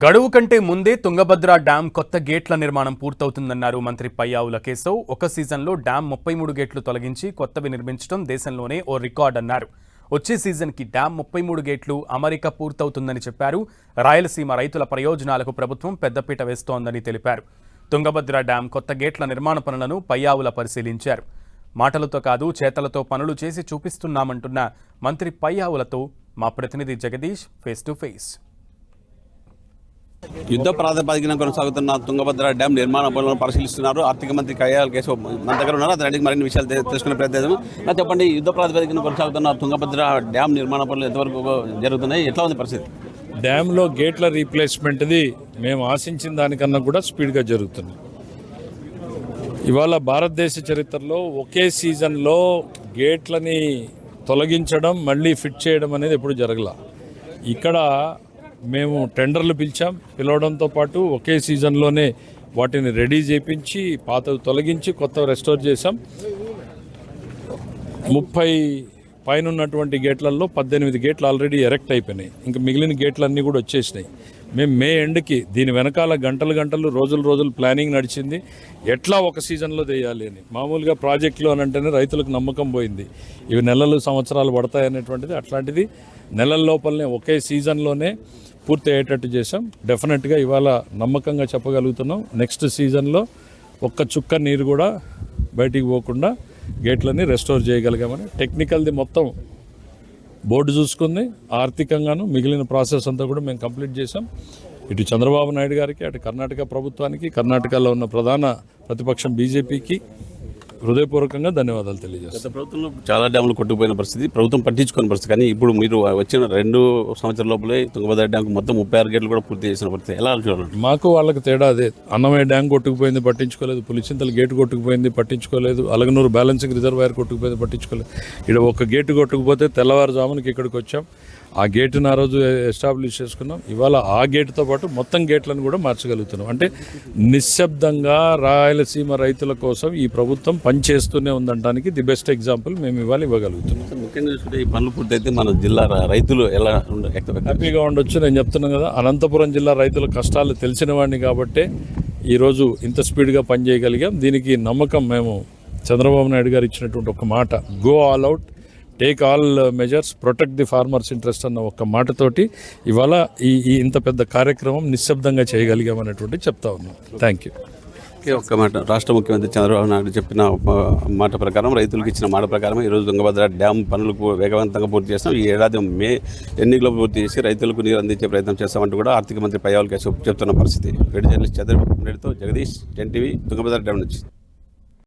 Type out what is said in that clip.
గడువు కంటే ముందే తుంగభద్ర డ్యాం కొత్త గేట్ల నిర్మాణం పూర్తవుతుందన్నారు మంత్రి పయ్యావుల కేశవ్. ఒక సీజన్లో డ్యాం 33 గేట్లు తొలగించి కొత్తవి నిర్మించడం దేశంలోనే ఓ రికార్డ్ అన్నారు. వచ్చే సీజన్కి డ్యాం 33 గేట్లు అమరిక పూర్తవుతుందని చెప్పారు. రాయలసీమ రైతుల ప్రయోజనాలకు ప్రభుత్వం పెద్దపీట వేస్తోందని తెలిపారు. తుంగభద్ర డ్యాం కొత్త గేట్ల నిర్మాణ పనులను పయ్యావుల పరిశీలించారు. మాటలతో కాదు చేతలతో పనులు చేసి చూపిస్తున్నామంటున్న మంత్రి పయ్యావులతో మా ప్రతినిధి జగదీష్ ఫేస్ టు ఫేస్. యుద్ధ ప్రాతిపదికన కొనసాగుతున్న తుంగభద్ర డ్యాం నిర్మాణ పనులను పరిశీలిస్తున్నారు. ఆర్థిక మంత్రి కయ్యాల కేశవ్ మన దగ్గర ఉన్నారు. అతని అడిగి మరిన్ని విషయాలు తెలుసుకునే ప్రయత్నం. చెప్పండి, యుద్ధ ప్రాతిపదికన కొనసాగుతున్న తుంగభద్ర డ్యాం నిర్మాణ పనులు ఎంతవరకు జరుగుతున్నాయి, ఎట్లా ఉంది పరిస్థితి? డ్యాంలో గేట్ల రీప్లేస్మెంట్ది మేము ఆశించిన దానికన్నా కూడా స్పీడ్గా జరుగుతుంది. ఇవాళ భారతదేశ చరిత్రలో ఒకే సీజన్లో గేట్లని తొలగించడం మళ్ళీ ఫిట్ చేయడం అనేది ఎప్పుడు జరగల. ఇక్కడ మేము టెండర్లు పిలవడంతో పాటు ఒకే సీజన్లోనే వాటిని రెడీ చేయించి పాతవి తొలగించి కొత్తవి రెస్టోర్ చేసాం. 30 పైన ఉన్నటువంటి గేట్లలో 18 గేట్లు ఆల్రెడీ ఎరెక్ట్ అయిపోయినాయి. ఇంకా మిగిలిన గేట్లన్నీ కూడా వచ్చేసినాయి. మేము మే ఎండ్కి దీని వెనకాల గంటలు రోజులు ప్లానింగ్ నడిచింది. ఎట్లా ఒక సీజన్లో చేయాలి అని. మామూలుగా ప్రాజెక్టులు అని అంటేనే రైతులకు నమ్మకం పోయింది. ఇవి నెలలు సంవత్సరాలు పడతాయనేటువంటిది. అట్లాంటిది నెలల లోపలనే ఒకే సీజన్లోనే పూర్తి అయ్యేటట్టు చేసాం. డెఫినెట్గా ఇవాళ నమ్మకంగా చెప్పగలుగుతున్నాం, నెక్స్ట్ సీజన్లో ఒక్క చుక్క నీరు కూడా బయటికి పోకుండా గేట్లని రెస్టోర్ చేయగలిగామని. టెక్నికల్ది మొత్తం బోర్డు చూసుకుంది. ఆర్థికంగాను మిగిలిన ప్రాసెస్ అంతా కూడా మేము కంప్లీట్ చేసాం. ఇటు చంద్రబాబు నాయుడు గారికి, అటు కర్ణాటక ప్రభుత్వానికి, కర్ణాటకలో ఉన్న ప్రధాన ప్రతిపక్షం బీజేపీకి హృదయపూర్వకంగా ధన్యవాదాలు తెలియజేస్తాం. గత ప్రభుత్వంలో చాలా డ్యాములు కొట్టుకుపోయిన పరిస్థితి, ప్రభుత్వం పట్టించుకున్న పరిస్థితి. కానీ ఇప్పుడు మీరు వచ్చిన 2 సంవత్సరాల లోపలే తుంగభద్ర డ్యాంకు మొత్తం 36 గేట్లు కూడా పూర్తి చేసిన పరిస్థితి. ఎలా చూడాలి? మాకు వాళ్ళకి తేడా అదే. అన్నమయ్య డ్యాం కొట్టుకుపోయింది, పట్టించుకోలేదు. పులిచింతల గేటు కొట్టుకుపోయింది, పట్టించుకోలేదు. అలగనూరు బ్యాలెన్సింగ్ రిజర్వాయర్ కొట్టుకుపోయింది, పట్టించుకోలేదు. ఇక్కడ ఒక గేటు కొట్టుకుపోతే తెల్లవారుజామునకి ఇక్కడికి వచ్చాం. ఆ గేటును ఆ రోజు ఎస్టాబ్లిష్ చేసుకున్నాం. ఇవాళ ఆ గేటుతో పాటు మొత్తం గేట్లను కూడా మార్చగలుగుతున్నాం. అంటే నిశ్శబ్దంగా రాయలసీమ రైతుల కోసం ఈ ప్రభుత్వం పనిచేస్తూనే ఉందనడానికి ది బెస్ట్ ఎగ్జాంపుల్ మేము ఇవాళ ఇవ్వగలుగుతున్నాం. ముఖ్యంగా చూస్తే ఈ పనులు పూర్తయితే మన జిల్లా రైతులు ఎలా హ్యాపీగా ఉండొచ్చు. నేను చెప్తున్నాను కదా, అనంతపురం జిల్లా రైతుల కష్టాలు తెలిసిన వాడిని కాబట్టే ఈరోజు ఇంత స్పీడ్గా పనిచేయగలిగాం. దీనికి నమ్మకం మేము చంద్రబాబు నాయుడు గారు ఇచ్చినటువంటి ఒక మాట, go all out, take all measures, protect the farmers interest అన్న ఒక మాటతోటి ఇవాళ ఈ ఇంత పెద్ద కార్యక్రమం నిశ్శబ్దంగా చేయగలిగామనేటువంటి చెప్తా ఉన్నాం. Thank you. ఒక్క మాట, రాష్ట్ర ముఖ్యమంత్రి చంద్రబాబు నాయుడు చెప్పిన మాట ప్రకారం, రైతులకు ఇచ్చిన మాట ప్రకారం ఈరోజు తుంగభద్ర డ్యామ్ పనులకు వేగవంతంగా పూర్తి చేస్తాం. ఈ ఏడాది మే ఎన్నికలో పూర్తి చేసి రైతులకు నీరు అందించే ప్రయత్నం చేస్తామంటూ కూడా ఆర్థిక మంత్రి పయ్యావుల కేశవ్ చెప్తున్న పరిస్థితి. జర్నలిస్ట్ చంద్రబాబు నాయుడుతో జగదీష్, 10 టీవీ, తుంగభద్ర డ్యామ్ నుంచి.